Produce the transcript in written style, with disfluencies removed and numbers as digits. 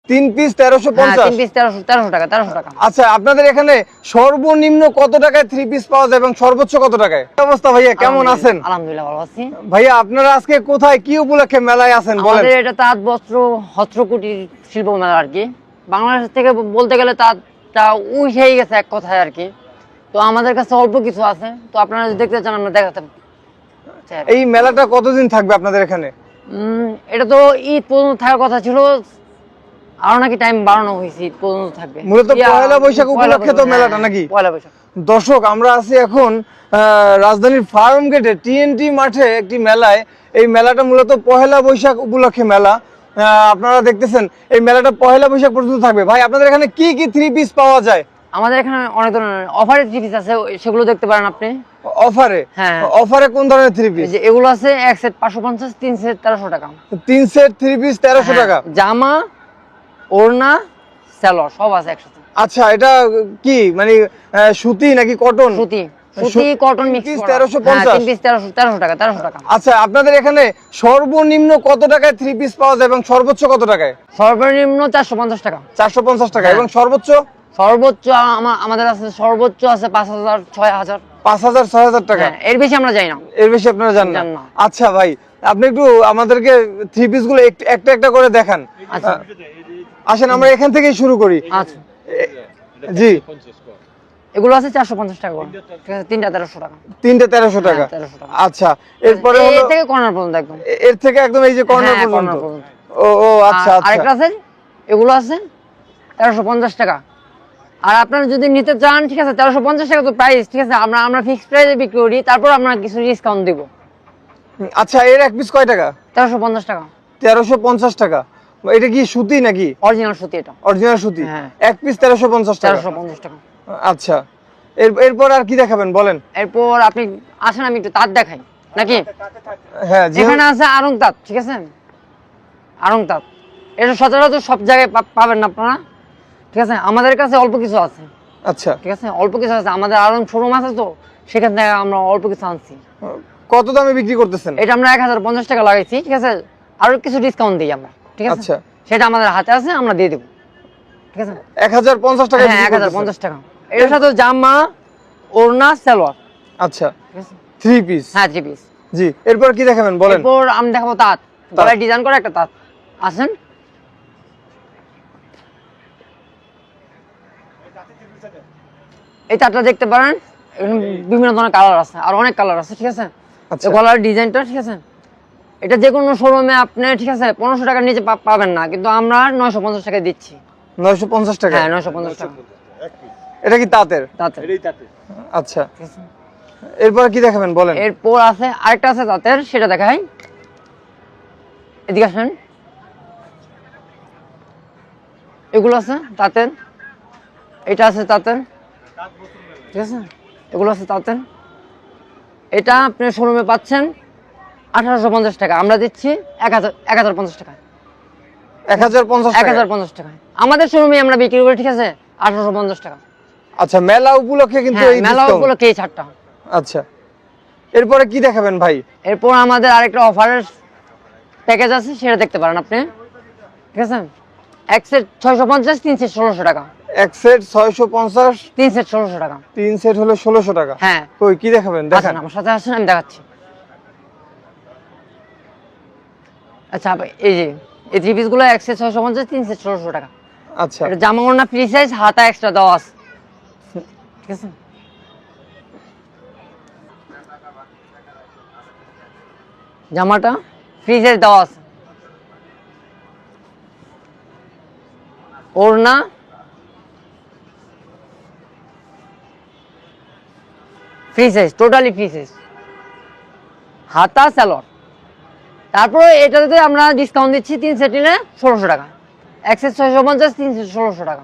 3 piece 1350। 3 piece 1300 টাকা 1300 টাকা। আচ্ছা, আপনাদের এখানে সর্বনিম্ন কত টাকায় 3 পিস পাওয়া যায় এবং সর্বোচ্চ কত টাকায়? কি অবস্থা ভাইয়া, কেমন আছেন? আলহামদুলিল্লাহ ভালো আছি ভাইয়া, আপনারা আজকে কোথায়, কি উপলক্ষে মেলায় আছেন বলেন? আমাদের এটা তাঁত বস্ত্র হস্ত্রকুটির শিল্প মেলা আর কি। বাংলাদেশ থেকে বলতে গেলে তাঁতটা উঠেই গেছে এক কথায় আর কি। তো আমাদের কাছে অল্প কিছু আছে, তো আপনারা যদি দেখতে চান আমরা দেখাতে। এই মেলাটা কতদিন থাকবে আপনাদের এখানে? এটা তো ঈদ পর্যন্ত থাকার কথা ছিল, আরো নাকি টাইম বাড়ানো হয়েছে, ঈদ পর্যন্ত থাকবে। মূলত পয়লা বৈশাখ উপলক্ষে তো মেলাটা নাকি? পয়লা বৈশাখ। দর্শক, আমরা আছি এখন রাজধানীর ফার্ম গেটে টিএনটি মাঠে একটি মেলায়। এই মেলাটা মূলত পয়লা বৈশাখ উপলক্ষে মেলা। আপনারা দেখতেছেন এই মেলাটা পয়লা বৈশাখ পর্যন্ত থাকবে। ভাই, আপনাদের এখানে কি কি 3 পিস পাওয়া যায়? আমাদের এখানে অনেক ধরনের অফারে 3 পিস আছে, সেগুলো দেখতে পারেন আপনি। অফারে? হ্যাঁ। অফারে কোন ধরনের 3 পিস? যে এগুলো আছে এক সেট 550, 3 সেট 1300 টাকা। 3 সেট 3 পিস 1300 টাকা। জামা, ওড়না, সালোয়ার সব আছে একসাথে। আচ্ছা, এটা কি মানে সুতি নাকি কটন? সুতি, সুতি কটন মিক্স করা। 1350। 3 পিস 1300 টাকা 1300 টাকা। আচ্ছা, আপনাদের এখানে সর্বনিম্ন কত টাকায় 3 পিস পাওয়া যায় এবং সর্বোচ্চ কত টাকায়? সর্বনিম্ন 450 টাকা। 450 টাকা। এবং সর্বোচ্চ? সর্বোচ্চ আমাদের আছে, সর্বোচ্চ আছে 5000, 6000। 5000, 6000 টাকা। এর বেশি আমরা যাই না। এর বেশি আপনারা জানেন না? আচ্ছা ভাই, আপনি একটু আমাদেরকে 3 পিস গুলো একটা একটা করে দেখান। আচ্ছা, আসেন আমরা এখান থেকেই শুরু করি। আচ্ছা, জি। এগুলো আছে 450 টাকা করে। ঠিক আছে, তিনটা 1300 টাকা। তিনটে 1300 টাকা। 1300 টাকা। আচ্ছা, এরপরে এর হলো থেকে কর্নার পর্যন্ত একদম। এর থেকে একদম এই যে কর্নার হ্যাঁ, পর্যন্ত। corner পর্যন্ত। ও আচ্ছা আচ্ছা। আরেকটা আছে, এগুলো আছে 1350 টাকা। আর আপনারা যদি নিতে চান, ঠিক আছে, 1350 টাকা তো প্রাইস, ঠিক আছে, আমরা ফিক্সড প্রাইসে বিক্রি করি, তারপর আমরা কিছু ডিসকাউন্ট দিব। আচ্ছা, এর এক পিস কয় টাকা? 1350 টাকা। 1350 টাকা। এটা কি সুতি নাকি? অরিজিনাল সুতি এটা। অরিজিনাল সুতি। হ্যাঁ। এক পিস 1350 টাকা। 1350 টাকা। আচ্ছা, এরপর আর কি দেখাবেন বলেন? এরপর আপনি আসেন, আমি একটু তাঁত দেখাই নাকি? হ্যাঁ, এখানে আছে আড়ং তাঁত, ঠিক আছে, আড়ং তাঁত। এটা সচরাচর সব জায়গায় পাবেন না আপনারা, ঠিক আছে। আমাদের কাছে অল্প কিছু আছে। আচ্ছা, ঠিক আছে, অল্প কিছু আছে, আমাদের আড়ং শোরুম আছে, তো সেখান থেকে আমরা অল্প কিছু আনছি। কত দামে বিক্রি করতেছেন? এটা আমরা 1050 টাকা লাগাইছি, ঠিক আছে, আরো কিছু ডিসকাউন্ট দিই আমরা, ঠিক আছে। আচ্ছা, সেটা আমাদের হাতে আছে, আমরা দিয়ে দেবো, ঠিক আছে। 1050 টাকা। হ্যাঁ, 1050 টাকা। এর সাথে জামা, ওড়না, সালোয়ার। আচ্ছা, ঠিক আছে। 3 পিস। হ্যাঁ, 3 পিস। জি, এরপর কি দেখাবেন বলেন? এরপর আমি দেখাবো তাঁত, গলায় ডিজাইন করা একটা তাঁত। আসেন, এই তাঁতটা দেখতে পারেন। এখানে বিভিন্ন ধরনের কালার আছে, আর অনেক কালার আছে, ঠিক আছে। আচ্ছা। গলার ডিজাইনটা, ঠিক আছে, এটা যে কোনো শোরুমে আপনি, ঠিক আছে, 1500 টাকার নিচে পাবেন না, কিন্তু আমরা 950 টাকায় দিচ্ছি। 950 টাকা? হ্যাঁ, 950 টাকা। এটা কি তাঁতের? তাঁতের। আচ্ছা, এরপর কি দেখাবেন বলেন? এরপর আছে আরেকটা আছে তাঁতের, সেটা দেখাই। এদিকে আসেন, এগুলো আছে তাঁতের, এটা আছে তাঁতের, ঠিক আছে, এগুলো আছে তাঁতের। এটা আপনি শোরুমে পাচ্ছেন 1850 টাকা, আমরা দিচ্ছি 1050 টাকা। 1050 টাকা? 1050 টাকা আমাদের শোরুমে আমরা বিক্রি করি, ঠিক আছে, 1850 টাকা। আচ্ছা, মেলা উপলক্ষে কিন্তু এই মেলা ডিসকাউন্ট? উপলক্ষে এই ছাড়টা। আচ্ছা, এরপরে কি দেখাবেন ভাই? এরপর আমাদের আরেকটা অফারের প্যাকেজ আছে, সেটা দেখতে পারেন আপনি, ঠিক আছে। এক সেট 650, 3 সেট 1600 টাকা। এক সেট 650, 3 সেট 1600 টাকা। 3 সেট হলো 1600 টাকা। হ্যাঁ। কই কি দেখাবেন? আচ্ছা, দেখান। আমার সাথে আসেন, আমি দেখাচ্ছি। আচ্ছা, এই যে এই 3 পিস গুলো এক সেট 650, 3 সেট 1600 টাকা। আচ্ছা, এটা জামা ওড়না ফ্রি সাইজ, হাতা এক্সট্রা দেওয়া আছে, ঠিক আছে। জামাটা ফ্রি সাইজ দেওয়া আছে, ওড়না free size, totally free size, হাতা, সালোয়ার। তারপরে এটাতে আমরা ডিসকাউন্ট দিচ্ছি, 3 সেট নিলে 1600 টাকা। এক সেট 650, 3 সেট 1600 টাকা।